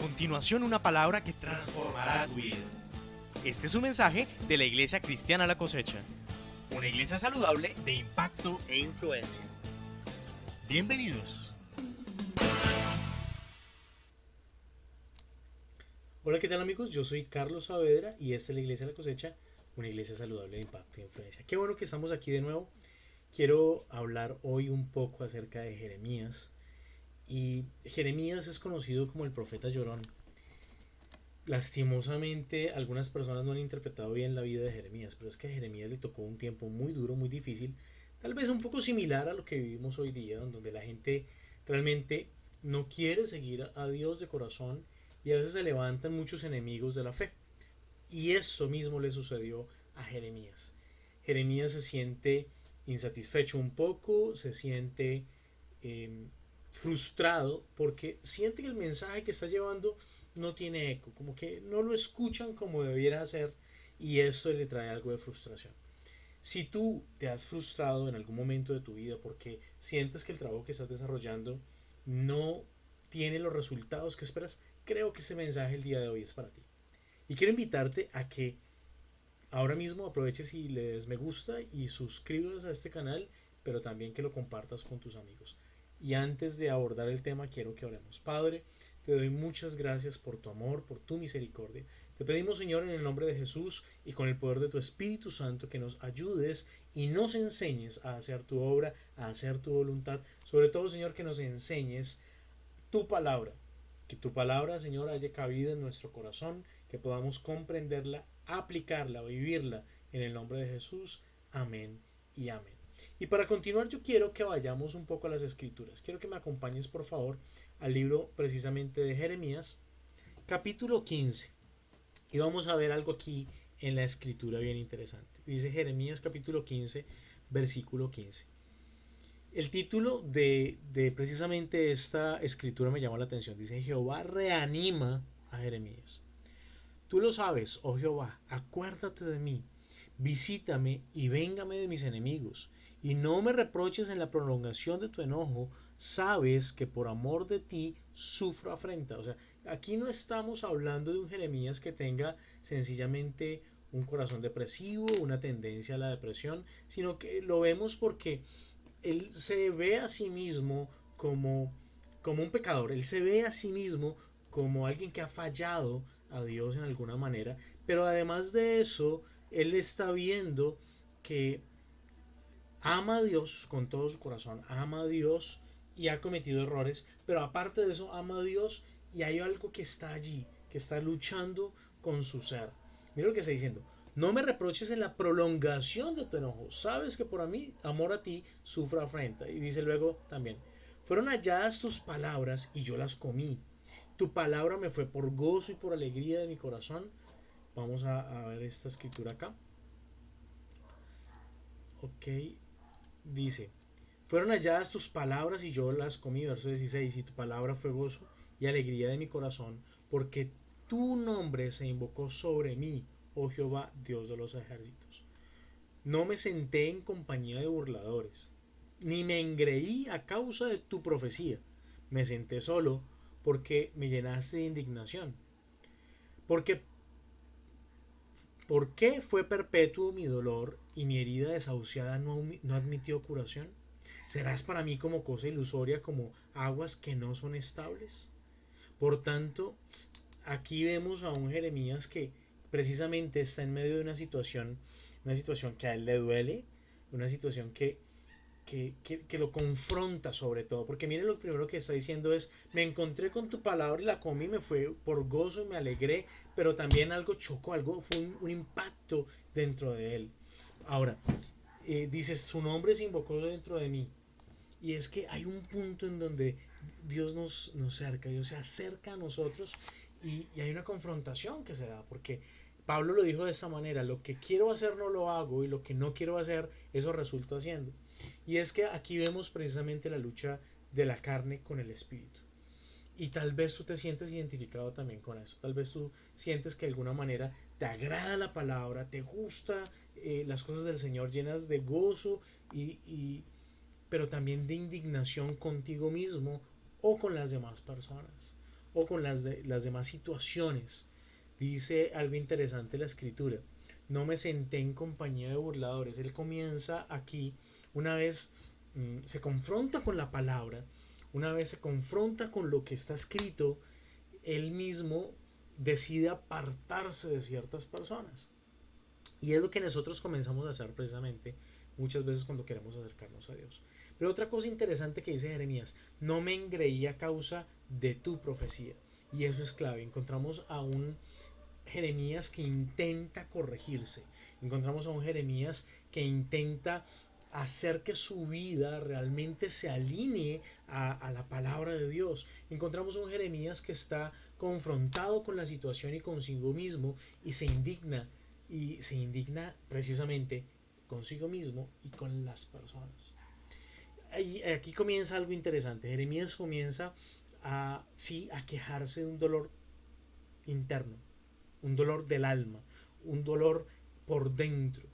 continuación una palabra que transformará tu vida. Este es un mensaje de la Iglesia Cristiana La Cosecha, una iglesia saludable de impacto e influencia. Bienvenidos. Hola, ¿qué tal amigos? Yo soy Carlos Saavedra y esta es la Iglesia La Cosecha, una iglesia saludable de impacto e influencia. Qué bueno que estamos aquí de nuevo. Quiero hablar hoy un poco acerca de Jeremías. Y Jeremías es conocido como el profeta llorón. Lastimosamente, algunas personas no han interpretado bien la vida de Jeremías, pero es que a Jeremías le tocó un tiempo muy duro, muy difícil, tal vez un poco similar a lo que vivimos hoy día, donde la gente realmente no quiere seguir a Dios de corazón y a veces se levantan muchos enemigos de la fe. Y eso mismo le sucedió a Jeremías. Jeremías se siente insatisfecho un poco, se siente eh, frustrado porque siente que el mensaje que está llevando no tiene eco, como que no lo escuchan como debiera hacer y eso le trae algo de frustración. Si tú te has frustrado en algún momento de tu vida porque sientes que el trabajo que estás desarrollando no tiene los resultados que esperas, creo que ese mensaje el día de hoy es para ti. Y quiero invitarte a que ahora mismo aproveches y le des me gusta y suscribas a este canal, pero también que lo compartas con tus amigos. Y antes de abordar el tema, quiero que oremos. Padre, te doy muchas gracias por tu amor, por tu misericordia. Te pedimos, Señor, en el nombre de Jesús y con el poder de tu Espíritu Santo, que nos ayudes y nos enseñes a hacer tu obra, a hacer tu voluntad. Sobre todo, Señor, que nos enseñes tu palabra. Que tu palabra, Señor, haya cabida en nuestro corazón, que podamos comprenderla, aplicarla, vivirla en el nombre de Jesús. Amén y amén. Y para continuar yo quiero que vayamos un poco a las escrituras. Quiero que me acompañes por favor al libro precisamente de Jeremías, capítulo 15. Y vamos a ver algo aquí en la escritura bien interesante. Dice Jeremías capítulo 15, versículo 15. El título de precisamente esta escritura me llama la atención. Dice, Jehová reanima a Jeremías. Tú lo sabes, oh Jehová, acuérdate de mí, visítame y véngame de mis enemigos, y no me reproches en la prolongación de tu enojo, sabes que por amor de ti sufro afrenta. O sea, aquí no estamos hablando de un Jeremías que tenga sencillamente un corazón depresivo, una tendencia a la depresión, sino que lo vemos porque él se ve a sí mismo como un pecador, él se ve a sí mismo como alguien que ha fallado a Dios en alguna manera, pero además de eso, él está viendo que ama a Dios con todo su corazón, ama a Dios y ha cometido errores, pero aparte de eso ama a Dios y hay algo que está allí, que está luchando con su ser. Mira lo que está diciendo. No me reproches en la prolongación de tu enojo. Sabes que por mí, amor a ti, sufro afrenta. Y dice luego también, fueron halladas tus palabras y yo las comí. Tu palabra me fue por gozo y por alegría de mi corazón. Vamos a ver esta escritura acá. Ok, dice, fueron halladas tus palabras y yo las comí, verso 16, y tu palabra fue gozo y alegría de mi corazón, porque tu nombre se invocó sobre mí, oh Jehová, Dios de los ejércitos. No me senté en compañía de burladores, ni me engreí a causa de tu profecía. Me senté solo porque me llenaste de indignación. Porque ¿Por qué fue perpetuo mi dolor y mi herida desahuciada no admitió curación? ¿Serás para mí como cosa ilusoria, como aguas que no son estables? Por tanto, aquí vemos a un Jeremías que precisamente está en medio de una situación que a él le duele, una situación que lo confronta sobre todo. Porque mire lo primero que está diciendo es, me encontré con tu palabra y la comí, me fue por gozo y me alegré, pero también algo chocó, algo fue un impacto dentro de él. Ahora, dice, su nombre se invocó dentro de mí. Y es que hay un punto en donde Dios nos cerca, Dios se acerca a nosotros y hay una confrontación que se da, porque Pablo lo dijo de esta manera, lo que quiero hacer no lo hago y lo que no quiero hacer, eso resulto haciendo. Y es que aquí vemos precisamente la lucha de la carne con el espíritu. Y tal vez tú te sientes identificado también con eso. Tal vez tú sientes que de alguna manera te agrada la palabra, te gusta las cosas del Señor llenas de gozo pero también de indignación contigo mismo o con las demás personas. o con las demás situaciones. Dice algo interesante la escritura: no me senté en compañía de burladores. Él comienza aquí, una vez se confronta con la palabra, una vez se confronta con lo que está escrito, él mismo decide apartarse de ciertas personas. Y es lo que nosotros comenzamos a hacer precisamente muchas veces cuando queremos acercarnos a Dios. Pero otra cosa interesante que dice Jeremías: no me engreí a causa de tu profecía. Y eso es clave. Encontramos a un Jeremías que intenta corregirse. Encontramos a un Jeremías que intenta hacer que su vida realmente se alinee a la palabra de Dios. Encontramos a un Jeremías que está confrontado con la situación y consigo mismo, y se indigna precisamente consigo mismo y con las personas. Aquí comienza algo interesante. Jeremías comienza sí, a quejarse de un dolor interno, un dolor del alma, un dolor por dentro.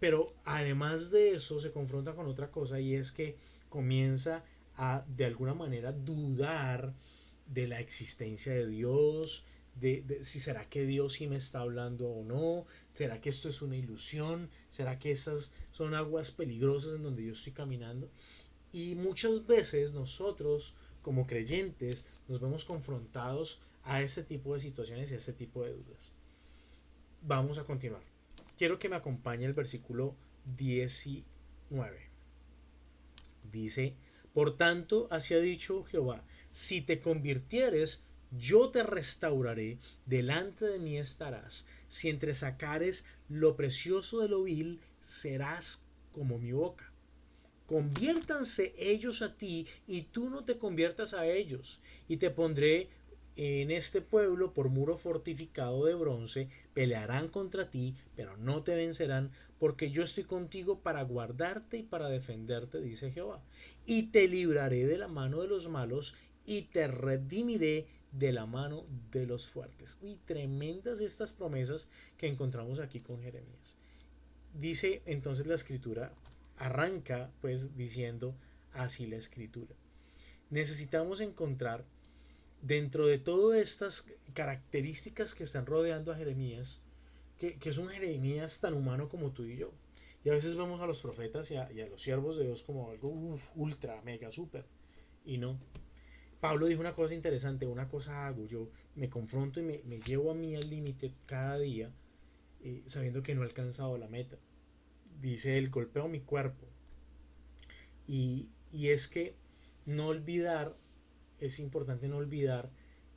Pero además de eso se confronta con otra cosa, y es que comienza a de alguna manera dudar de la existencia de Dios, de si será que Dios sí me está hablando o no, será que esto es una ilusión, será que estas son aguas peligrosas en donde yo estoy caminando. Y muchas veces nosotros como creyentes nos vemos confrontados a este tipo de situaciones y a este tipo de dudas. Vamos a continuar. Quiero que me acompañe el versículo 19. Dice: por tanto, así ha dicho Jehová, si te convirtieres, yo te restauraré, delante de mí estarás. Si entresacares lo precioso de lo vil, serás como mi boca. Conviértanse ellos a ti y tú no te conviertas a ellos, y te pondré en este pueblo por muro fortificado de bronce. Pelearán contra ti, pero no te vencerán, porque yo estoy contigo para guardarte y para defenderte, dice Jehová. Y te libraré de la mano de los malos y te redimiré de la mano de los fuertes. Uy, tremendas estas promesas que encontramos aquí con Jeremías. Dice entonces la escritura, arranca pues diciendo así la escritura. Necesitamos encontrar dentro de todas estas características que están rodeando a Jeremías, que es un Jeremías tan humano como tú y yo. Y a veces vemos a los profetas y a los siervos de Dios como algo ultra, mega, super. Y no. Pablo dijo una cosa interesante: una cosa hago, yo me confronto y me llevo a mí al límite cada día, sabiendo que no he alcanzado la meta. Dice él: golpeo mi cuerpo. Y es que no olvidar, es importante no olvidar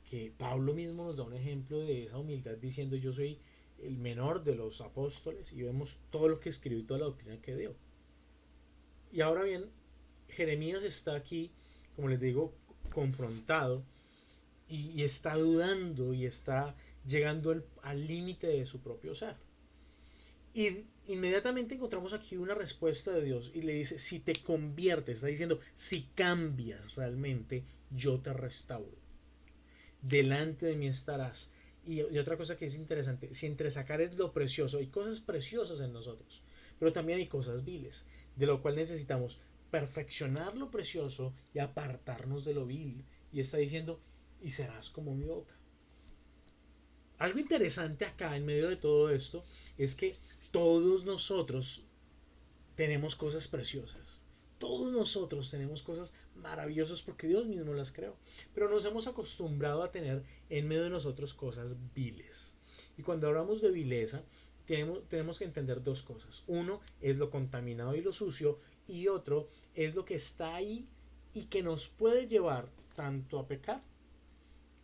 que Pablo mismo nos da un ejemplo de esa humildad diciendo: yo soy el menor de los apóstoles, y vemos todo lo que escribió y toda la doctrina que dio. Y ahora bien, Jeremías está aquí, como les digo, confrontado, y está dudando y está llegando al límite de su propio ser. Y inmediatamente encontramos aquí una respuesta de Dios, y le dice: si te conviertes, está diciendo, si cambias realmente, yo te restauro. Delante de mí estarás. Y otra cosa que es interesante: si entre sacar es lo precioso, hay cosas preciosas en nosotros, pero también hay cosas viles, de lo cual necesitamos perfeccionar lo precioso y apartarnos de lo vil. Y está diciendo: y serás como mi boca. Algo interesante acá en medio de todo esto es que todos nosotros tenemos cosas preciosas. Todos nosotros tenemos cosas maravillosas porque Dios mismo las creó. Pero nos hemos acostumbrado a tener en medio de nosotros cosas viles. Y cuando hablamos de vileza, tenemos que entender dos cosas. Uno es lo contaminado y lo sucio, y otro es lo que está ahí y que nos puede llevar tanto a pecar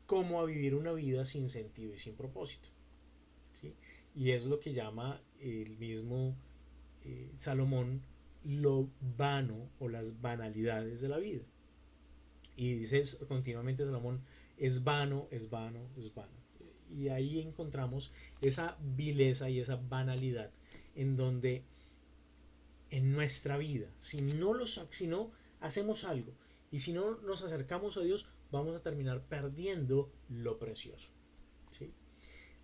como a vivir una vida sin sentido y sin propósito. ¿Sí? Y es lo que llama el mismo Salomón lo vano, o las banalidades de la vida. Y dices continuamente Salomón: es vano, es vano, es vano. Y ahí encontramos esa vileza y esa banalidad, en donde en nuestra vida, si no hacemos algo y si no nos acercamos a Dios, vamos a terminar perdiendo lo precioso. ¿Sí?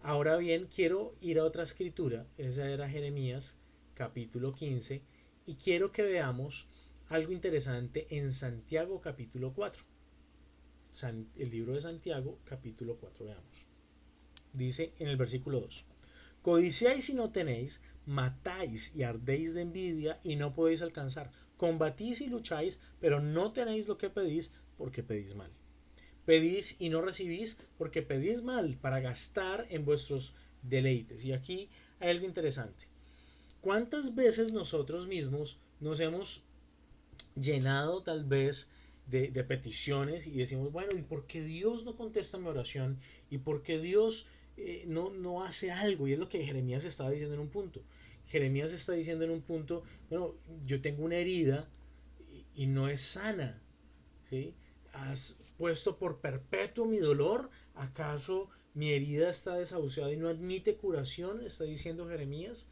Ahora bien, quiero ir a otra escritura. Esa era Jeremías capítulo 15, y quiero que veamos algo interesante en Santiago capítulo 4. El libro de Santiago, capítulo 4, veamos. Dice en el versículo 2: codiciáis y no tenéis, matáis y ardéis de envidia y no podéis alcanzar. Combatís y lucháis, pero no tenéis lo que pedís porque pedís mal. Pedís y no recibís porque pedís mal para gastar en vuestros deleites. Y aquí hay algo interesante. ¿Cuántas veces nosotros mismos nos hemos llenado tal vez de peticiones y decimos, bueno, ¿y por qué Dios no contesta mi oración? ¿Y por qué Dios no hace algo? Y es lo que Jeremías estaba diciendo en un punto. Jeremías está diciendo en un punto, bueno, yo tengo una herida y no es sana, ¿sí? Has puesto por perpetuo mi dolor, ¿acaso mi herida está desahuciada y no admite curación? Está diciendo Jeremías.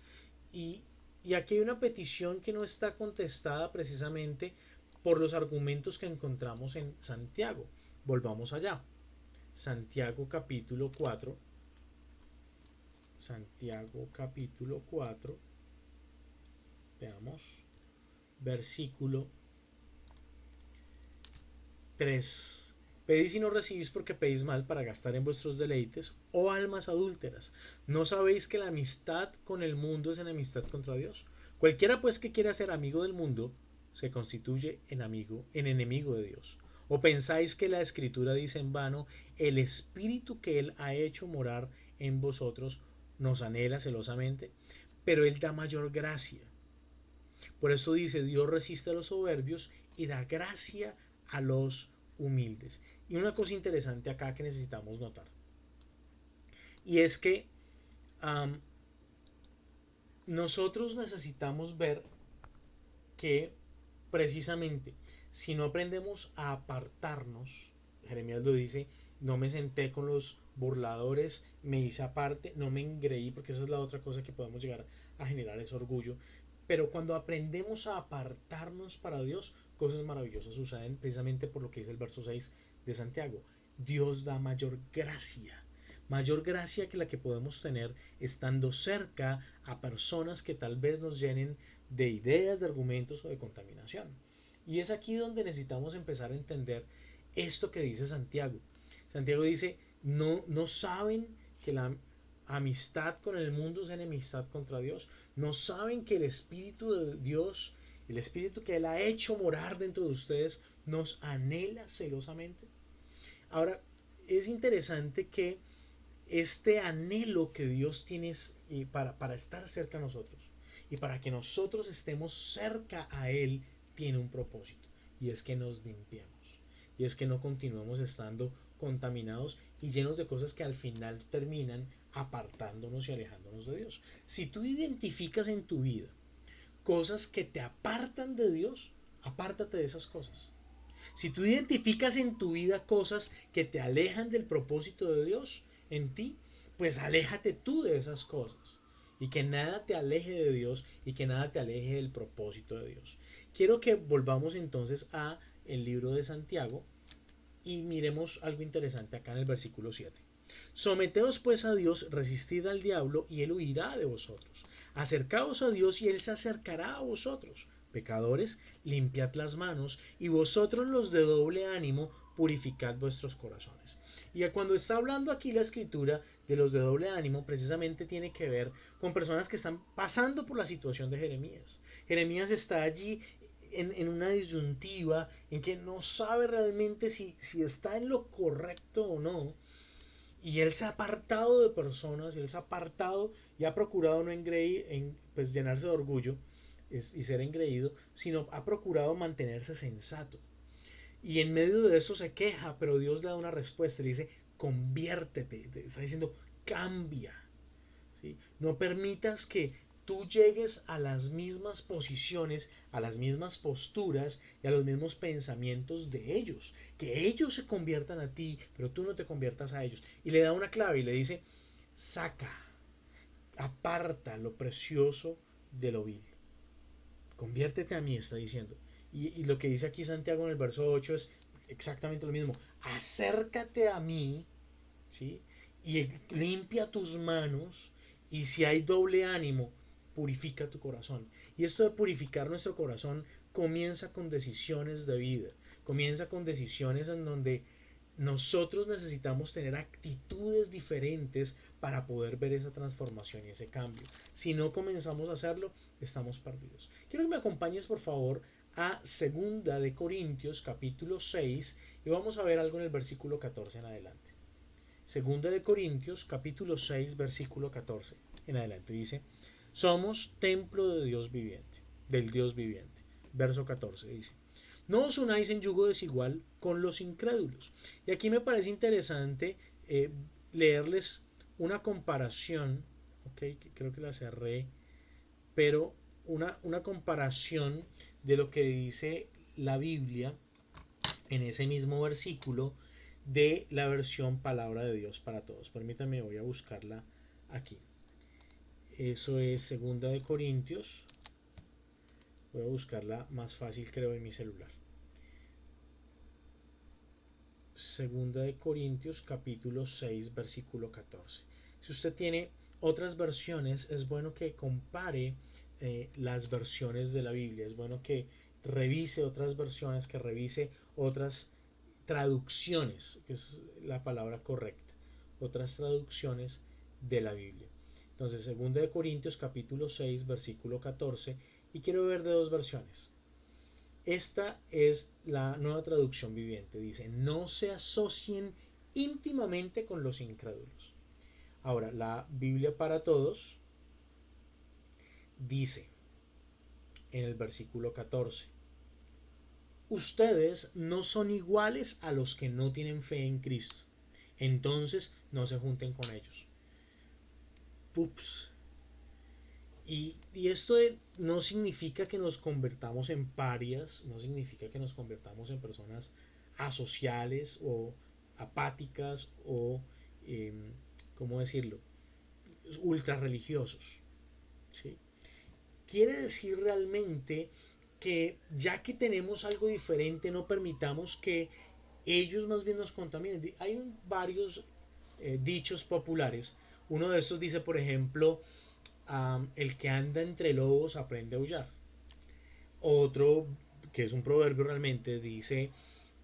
Y, y aquí hay una petición que no está contestada precisamente por los argumentos que encontramos en Santiago. Volvamos allá. Santiago capítulo 4. Santiago capítulo 4. Veamos. Versículo 3. Pedís y no recibís porque pedís mal para gastar en vuestros deleites, oh almas adúlteras. ¿No sabéis que la amistad con el mundo es enemistad contra Dios? Cualquiera pues que quiera ser amigo del mundo se constituye en enemigo de Dios. ¿O pensáis que la Escritura dice en vano, el Espíritu que Él ha hecho morar en vosotros nos anhela celosamente? Pero Él da mayor gracia. Por eso dice, Dios resiste a los soberbios y da gracia a los humildes. Y una cosa interesante acá que necesitamos notar, y es que nosotros necesitamos ver que precisamente si no aprendemos a apartarnos, Jeremías lo dice, no me senté con los burladores, me hice aparte, no me engreí, porque esa es la otra cosa que podemos llegar a generar, es orgullo. Pero cuando aprendemos a apartarnos para Dios, cosas maravillosas suceden precisamente por lo que dice el verso 6 de Santiago. Dios da mayor gracia que la que podemos tener estando cerca a personas que tal vez nos llenen de ideas, de argumentos o de contaminación. Y es aquí donde necesitamos empezar a entender esto que dice Santiago. Santiago dice, no saben que la amistad con el mundo es enemistad contra Dios. No saben que el Espíritu de Dios, el Espíritu que Él ha hecho morar dentro de ustedes, nos anhela celosamente. Ahora, es interesante que este anhelo que Dios tiene para estar cerca a nosotros y para que nosotros estemos cerca a Él, tiene un propósito, y es que nos limpiemos, y es que no continuemos estando contaminados y llenos de cosas que al final terminan apartándonos y alejándonos de Dios. Si tú identificas en tu vida cosas que te apartan de Dios, apártate de esas cosas. Si tú identificas en tu vida cosas que te alejan del propósito de Dios en ti, pues aléjate tú de esas cosas. Y que nada te aleje de Dios y que nada te aleje del propósito de Dios. Quiero que volvamos entonces a el libro de Santiago y miremos algo interesante acá en el versículo 7. Someteos pues a Dios, resistid al diablo y él huirá de vosotros. Acercaos a Dios y él se acercará a vosotros. Pecadores, limpiad las manos, y vosotros los de doble ánimo, purificad vuestros corazones. Y cuando está hablando aquí la escritura de los de doble ánimo, precisamente tiene que ver con personas que están pasando por la situación de Jeremías. Jeremías está allí en una disyuntiva en que no sabe realmente si está en lo correcto o no. Y él se ha apartado de personas, y él se ha apartado y ha procurado no pues llenarse de orgullo y ser engreído, sino ha procurado mantenerse sensato. Y en medio de eso se queja, pero Dios le da una respuesta, le dice, conviértete, te está diciendo, cambia. ¿Sí? No permitas que tú llegues a las mismas posiciones, a las mismas posturas y a los mismos pensamientos de ellos. Que ellos se conviertan a ti, pero tú no te conviertas a ellos. Y le da una clave y le dice, saca, aparta lo precioso de lo vil. Conviértete a mí, está diciendo. Y lo que dice aquí Santiago en el verso 8 es exactamente lo mismo. Acércate a mí, ¿sí? Y limpia tus manos, y si hay doble ánimo, purifica tu corazón. Y esto de purificar nuestro corazón comienza con decisiones de vida, comienza con decisiones en donde nosotros necesitamos tener actitudes diferentes para poder ver esa transformación y ese cambio. Si no comenzamos a hacerlo, estamos perdidos. Quiero que me acompañes, por favor, a Segunda de Corintios, capítulo 6, y vamos a ver algo en el versículo 14 en adelante. Segunda de Corintios, capítulo 6, versículo 14 en adelante. Dice: somos templo de Dios viviente, del Dios viviente. Verso 14 dice: no os unáis en yugo desigual con los incrédulos. Y aquí me parece interesante leerles una comparación, okay, creo que la cerré, pero una comparación de lo que dice la Biblia en ese mismo versículo de la versión Palabra de Dios para Todos. Permítanme, voy a buscarla aquí. Eso es Segunda de Corintios. Voy a buscarla más fácil, creo, en mi celular. Segunda de Corintios, capítulo 6, versículo 14. Si usted tiene otras versiones, es bueno que compare las versiones de la Biblia. Es bueno que revise otras versiones, que revise otras traducciones, que es la palabra correcta, otras traducciones de la Biblia. Entonces, segunda de Corintios, capítulo 6, versículo 14, y quiero ver de dos versiones. Esta es la Nueva Traducción Viviente. Dice: no se asocien íntimamente con los incrédulos. Ahora, la Biblia para Todos dice en el versículo 14: ustedes no son iguales a los que no tienen fe en Cristo. Entonces no se junten con ellos. Ups. Y esto no significa que nos convertamos en parias, no significa que nos convertamos en personas asociales o apáticas o, ¿cómo decirlo?, ultra religiosos. ¿Sí? Quiere decir realmente que ya que tenemos algo diferente, no permitamos que ellos más bien nos contaminen. Hay varios dichos populares. Uno de estos dice, por ejemplo, el que anda entre lobos aprende a aullar. Otro, que es un proverbio realmente, dice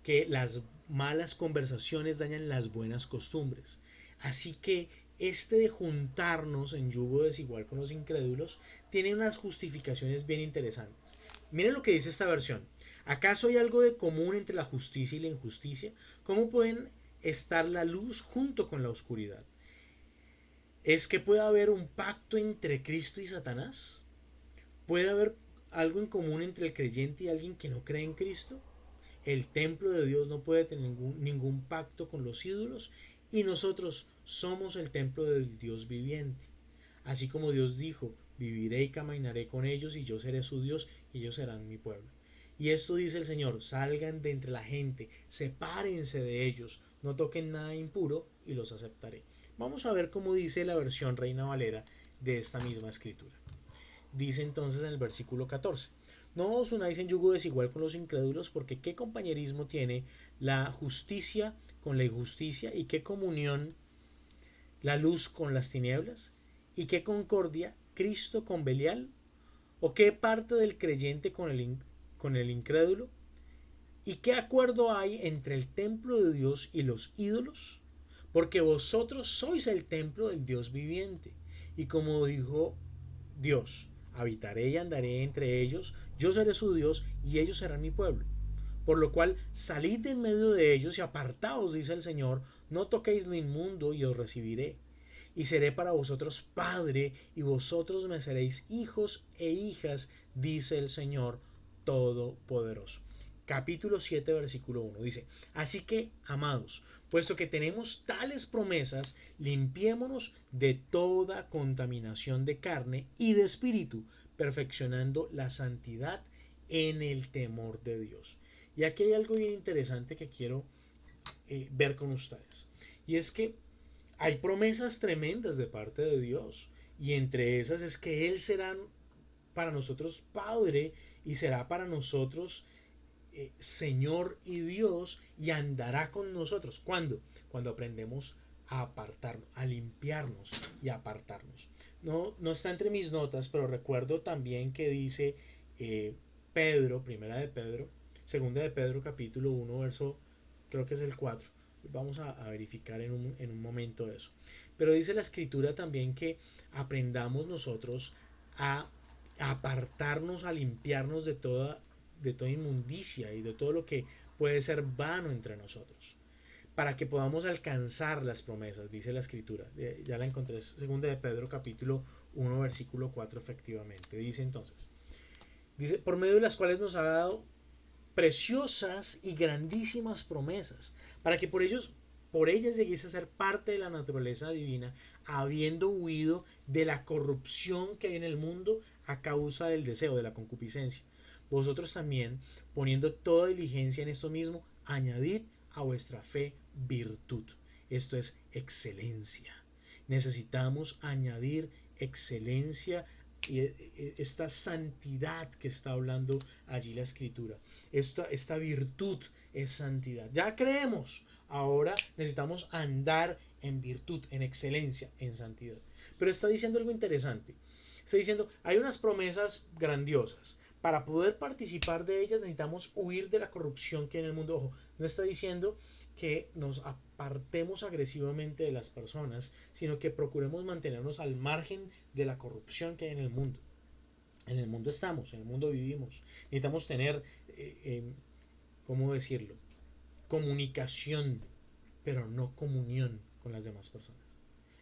que las malas conversaciones dañan las buenas costumbres. Así que este de juntarnos en yugo desigual con los incrédulos tiene unas justificaciones bien interesantes. Miren lo que dice esta versión: ¿acaso hay algo de común entre la justicia y la injusticia? ¿Cómo pueden estar la luz junto con la oscuridad? ¿Es que puede haber un pacto entre Cristo y Satanás? ¿Puede haber algo en común entre el creyente y alguien que no cree en Cristo? El templo de Dios no puede tener ningún pacto con los ídolos, y nosotros somos el templo del Dios viviente. Así como Dios dijo: viviré y caminaré con ellos, y yo seré su Dios y ellos serán mi pueblo. Y esto dice el Señor: salgan de entre la gente, sepárense de ellos, no toquen nada impuro y los aceptaré. Vamos a ver cómo dice la versión Reina Valera de esta misma escritura. Dice entonces en el versículo 14: no os unáis en yugo desigual con los incrédulos, porque ¿qué compañerismo tiene la justicia con la injusticia? ¿Y qué comunión la luz con las tinieblas? ¿Y qué concordia Cristo con Belial? ¿O qué parte del creyente con el incrédulo? ¿Y qué acuerdo hay entre el templo de Dios y los ídolos? Porque vosotros sois el templo del Dios viviente. Y como dijo Dios: habitaré y andaré entre ellos, yo seré su Dios y ellos serán mi pueblo. Por lo cual salid de en medio de ellos y apartaos, dice el Señor, no toquéis lo inmundo, y os recibiré. Y seré para vosotros padre, y vosotros me seréis hijos e hijas, dice el Señor Todopoderoso. Capítulo 7, versículo 1 dice: así que, amados, puesto que tenemos tales promesas, limpiémonos de toda contaminación de carne y de espíritu, perfeccionando la santidad en el temor de Dios. Y aquí hay algo bien interesante que quiero ver con ustedes, y es que hay promesas tremendas de parte de Dios, y entre esas es que Él será para nosotros Padre, y será para nosotros Señor y Dios, y andará con nosotros. ¿Cuándo? Cuando aprendemos a apartarnos, a limpiarnos y a apartarnos. No está entre mis notas, pero recuerdo también que dice Pedro, segunda de Pedro, capítulo 1, verso, creo que es el 4. Vamos a verificar en un momento eso. Pero dice la escritura también que aprendamos nosotros a apartarnos, a limpiarnos de toda inmundicia y de todo lo que puede ser vano entre nosotros, para que podamos alcanzar las promesas, dice la escritura. Ya la encontré, segunda de Pedro capítulo 1 versículo 4 efectivamente. Dice entonces, dice, por medio de las cuales nos ha dado preciosas y grandísimas promesas, para que por ellas lleguéis a ser parte de la naturaleza divina, habiendo huido de la corrupción que hay en el mundo a causa del deseo, de la concupiscencia. Vosotros también, poniendo toda diligencia en esto mismo, añadid a vuestra fe virtud. Esto es excelencia. Necesitamos añadir excelencia y esta santidad que está hablando allí la escritura. Esta virtud es santidad. Ya creemos, ahora necesitamos andar en virtud, en excelencia, en santidad. Pero está diciendo algo interesante. Está diciendo, hay unas promesas grandiosas. Para poder participar de ellas necesitamos huir de la corrupción que hay en el mundo. Ojo, no está diciendo que nos apartemos agresivamente de las personas, sino que procuremos mantenernos al margen de la corrupción que hay en el mundo. En el mundo estamos, en el mundo vivimos. Necesitamos tener, ¿cómo decirlo? Comunicación, pero no comunión con las demás personas.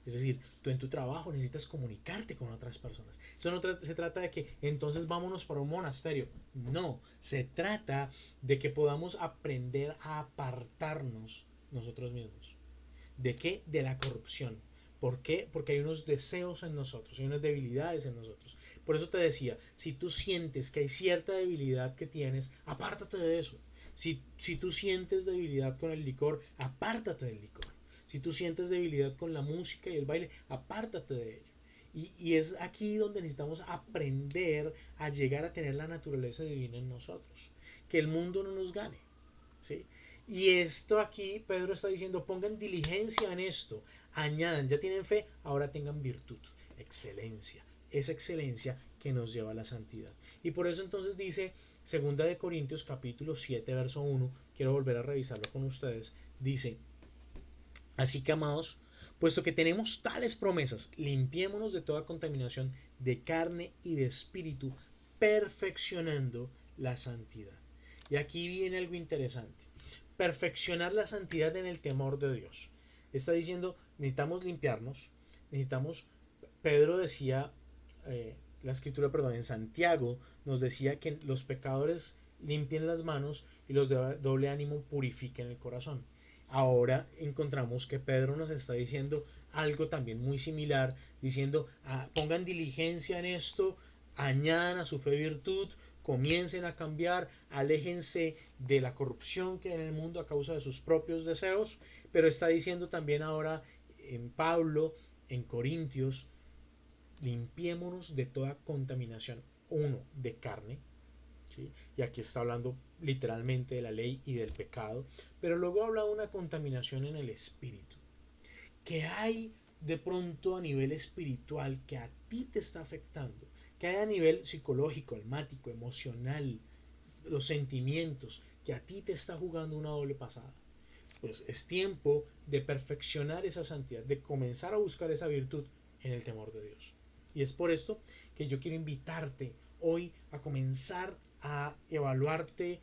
Es decir, tú en tu trabajo necesitas comunicarte con otras personas. Eso no se trata de que entonces vámonos para un monasterio. No, se trata de que podamos aprender a apartarnos nosotros mismos. ¿De qué? De la corrupción. ¿Por qué? Porque hay unos deseos en nosotros, hay unas debilidades en nosotros. Por eso te decía, si tú sientes que hay cierta debilidad que tienes, apártate de eso. Si tú sientes debilidad con el licor, apártate del licor. Si tú sientes debilidad con la música y el baile, apártate de ello. Y es aquí donde necesitamos aprender a llegar a tener la naturaleza divina en nosotros. Que el mundo no nos gane. ¿Sí? Y esto aquí Pedro está diciendo, pongan diligencia en esto, añadan, ya tienen fe, ahora tengan virtud, excelencia, esa excelencia que nos lleva a la santidad. Y por eso entonces dice, segunda de Corintios capítulo 7 verso 1, quiero volver a revisarlo con ustedes, dice, así que amados, puesto que tenemos tales promesas, limpiémonos de toda contaminación de carne y de espíritu, perfeccionando la santidad. Y aquí viene algo interesante. Perfeccionar la santidad en el temor de Dios. Está diciendo, necesitamos limpiarnos, necesitamos, Pedro decía, la escritura, perdón, en Santiago nos decía que los pecadores limpien las manos y los de doble ánimo purifiquen el corazón. Ahora encontramos que Pedro nos está diciendo algo también muy similar, diciendo, pongan diligencia en esto, añadan a su fe virtud, comiencen a cambiar, aléjense de la corrupción que hay en el mundo a causa de sus propios deseos, pero está diciendo también ahora en Pablo, en Corintios, limpiémonos de toda contaminación, uno, de carne, ¿sí? Y aquí está hablando literalmente de la ley y del pecado, pero luego habla de una contaminación en el espíritu, que hay de pronto a nivel espiritual que a ti te está afectando, que hay a nivel psicológico, almático, emocional, los sentimientos, que a ti te está jugando una doble pasada. Pues es tiempo de perfeccionar esa santidad, de comenzar a buscar esa virtud en el temor de Dios. Y es por esto que yo quiero invitarte hoy a comenzar a evaluarte,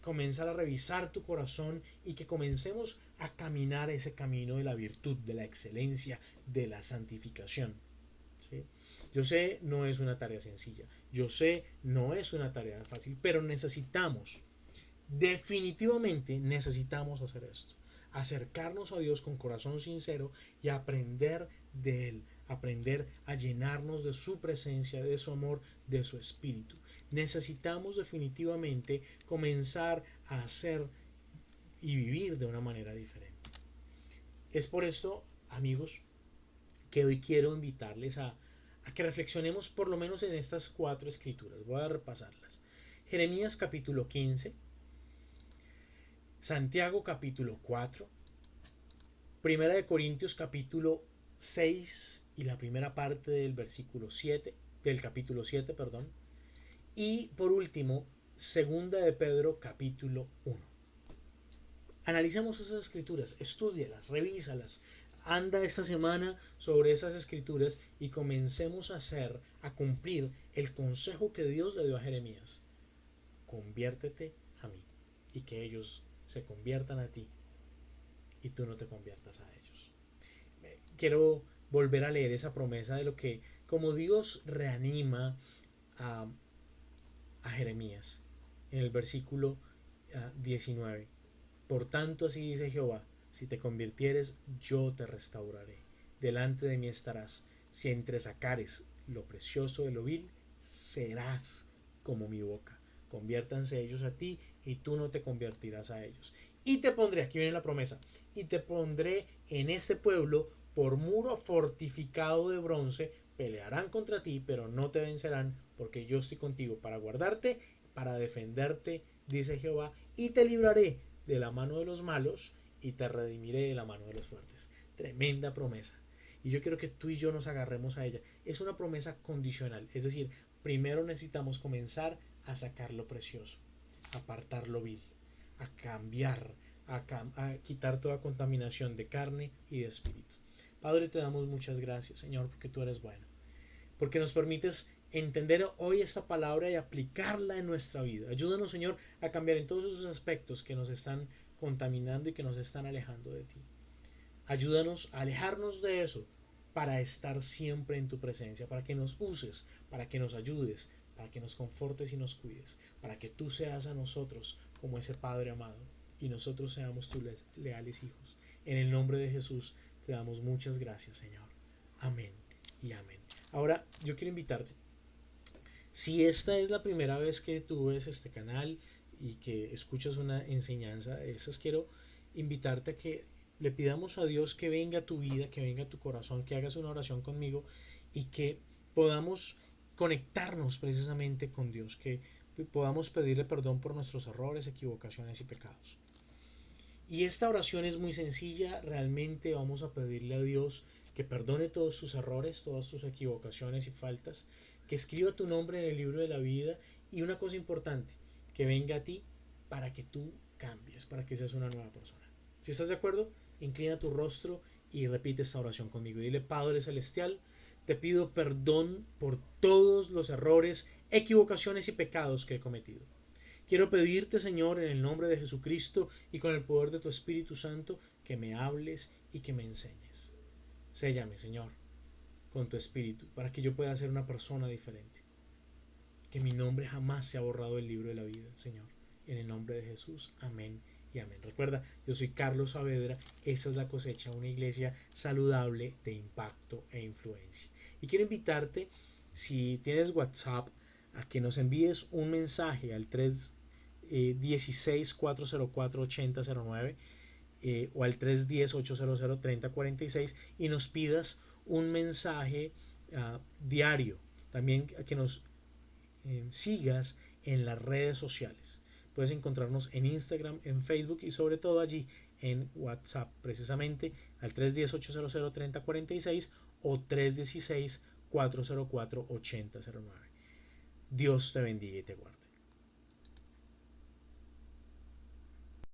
comenzar a revisar tu corazón y que comencemos a caminar ese camino de la virtud, de la excelencia, de la santificación. ¿Sí? Yo sé, no es una tarea sencilla, yo sé, no es una tarea fácil, pero necesitamos, definitivamente necesitamos hacer esto, acercarnos a Dios con corazón sincero y aprender de Él, aprender a llenarnos de su presencia, de su amor, de su espíritu. Necesitamos definitivamente comenzar a hacer y vivir de una manera diferente. Es por esto, amigos, que hoy quiero invitarles a que reflexionemos por lo menos en estas 4 escrituras. Voy a repasarlas. Jeremías capítulo 15, Santiago capítulo 4, Primera de Corintios capítulo 6 y la primera parte del versículo 7, del capítulo 7, perdón. Y por último, Segunda de Pedro capítulo 1. Analicemos esas escrituras, estúdialas, revísalas. Anda esta semana sobre esas escrituras y comencemos a cumplir el consejo que Dios le dio a Jeremías. Conviértete a mí y que ellos se conviertan a ti y tú no te conviertas a ellos. Quiero volver a leer esa promesa de lo que, como Dios reanima a, a Jeremías en el versículo 19. Por tanto, así dice Jehová, si te convirtieres, yo te restauraré. Delante de mí estarás. Si entresacares lo precioso de lo vil, serás como mi boca. Conviértanse ellos a ti y tú no te convertirás a ellos. Y te pondré, aquí viene la promesa, y te pondré en este pueblo por muro fortificado de bronce. Pelearán contra ti, pero no te vencerán, porque yo estoy contigo para guardarte, para defenderte, dice Jehová, y te libraré de la mano de los malos y te redimiré de la mano de los fuertes. Tremenda promesa. Y yo quiero que tú y yo nos agarremos a ella. Es una promesa condicional, es decir, primero necesitamos comenzar a sacar lo precioso, a apartar lo vil, a cambiar, a quitar toda contaminación de carne y de espíritu. Padre, te damos muchas gracias, Señor, porque tú eres bueno, porque nos permites entender hoy esta palabra y aplicarla en nuestra vida. Ayúdanos, Señor, a cambiar en todos esos aspectos que nos están contaminando y que nos están alejando de ti. Ayúdanos a alejarnos de eso para estar siempre en tu presencia, para que nos uses, para que nos ayudes, para que nos confortes y nos cuides, para que tú seas a nosotros como ese Padre amado y nosotros seamos tus leales hijos. En el nombre de Jesús te damos muchas gracias, Señor. Amén y amén. Ahora yo quiero invitarte, si esta es la primera vez que tú ves este canal y que escuchas una enseñanza de esas, quiero invitarte a que le pidamos a Dios que venga a tu vida, que venga a tu corazón, que hagas una oración conmigo y que podamos conectarnos precisamente con Dios, que podamos pedirle perdón por nuestros errores, equivocaciones y pecados. Y esta oración es muy sencilla, realmente vamos a pedirle a Dios que perdone todos tus errores, todas tus equivocaciones y faltas, que escriba tu nombre en el libro de la vida y una cosa importante, que venga a ti para que tú cambies, para que seas una nueva persona. Si estás de acuerdo, inclina tu rostro y repite esta oración conmigo. Dile: Padre Celestial, te pido perdón por todos los errores, equivocaciones y pecados que he cometido. Quiero pedirte, Señor, en el nombre de Jesucristo y con el poder de tu Espíritu Santo, que me hables y que me enseñes. Séllame, Señor, con tu Espíritu, para que yo pueda ser una persona diferente. Que mi nombre jamás se ha borrado del libro de la vida, Señor. En el nombre de Jesús, amén y amén. Recuerda, yo soy Carlos Saavedra, esta es La Cosecha, una iglesia saludable de impacto e influencia. Y quiero invitarte, si tienes WhatsApp, a que nos envíes un mensaje al 316-404-8009 o al 310-800-3046 y nos pidas un mensaje diario. También que nos sigas en las redes sociales. Puedes encontrarnos en Instagram, en Facebook y sobre todo allí en WhatsApp, precisamente al 310-800-3046 o 316-404-8009. Dios te bendiga y te guarde.